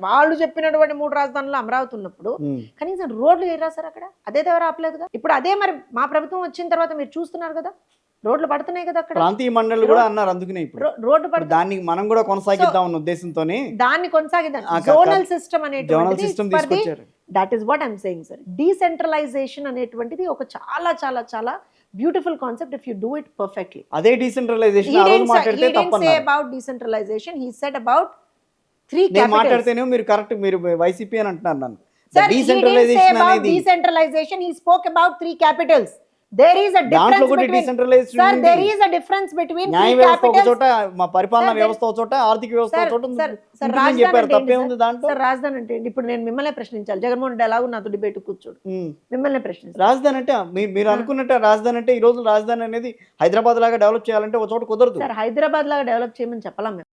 వాళ్ళు చెప్పినటువంటి 3 రాజధానులు అమరావతి ఉన్నప్పుడు కనీసం రోడ్లు ఏ రాశారు అక్కడ? అదే ఎవరు ఆపలేదుగా. ఇప్పుడు అదే మరి మా ప్రభుత్వం వచ్చిన తర్వాత మీరు చూస్తున్నారు కదా, రోడ్లు పడుతున్నాయి కదా అక్కడ. ప్రాంతీయ మండలి కూడా అన్నారు, అందుకనే ఇప్పుడు రోడ్డు పడుతుంది. దాన్ని మనం కూడా కొనసాగిద్దాం అన్న ఉద్దేశంతోనే దాన్ని కొనసాగిద్దాం. జోనల్ సిస్టమ్ జోనల్ సిస్టమ్ అనేటువంటిది, తీసుకొచ్చారు. That is what I'm saying sir. Decentralisation అనేటువంటిది ఒక చాలా చాలా చాలా beautiful concept if you do it perfectly. అదే డీసెంట్రలైజేషన్ ఆ రోజు మాట్లాడితే తప్పన్నారు. About decentralisation he said about 3 నేను మాట్లాడితేనే మీరు కరెక్ట్, మీరు వైసీపీ అని అంటున్నారు నన్ను. Sir, డీసెంట్రలైజేషన్ అనేది decentralization, he spoke about 3 capitals. There is a దాంట్లో difference కూడా between, decentralisation sir, there is a difference between న్యాయ 3 వ్యవస్థ ఒక capitals. చోట, మా పరిపాలనా Sir, వ్యవస్థ ఒక చోట, ఆర్థిక వ్యవస్థ ఒక చోట Sir, ఉంటుందని చెప్పారు. తప్పే ఉంది దాంట్లో? సార్ రాజధాని అంటే ఏంటి? ఇప్పుడు నేను మిమ్మల్ని ప్రశ్నించాలి. జగన్మోహన్ రెడ్డి ఎలాగో నాతో డిబేట్ కూర్చోడు, మిమ్మల్ని ప్రశ్నించాలి. రాజధాని అంటే మీరు అనుకున్నట్టు రాజధాని అంటే ఈ రోజు రాజధాని అనేది హైదరాబాద్ లాగా డెవలప్ చేయాలంటే ఒక చోట కుదరదు. సార్ హైదరాబాద్ లాగా డెవలప్ చేయమని చెప్పలేం మేము.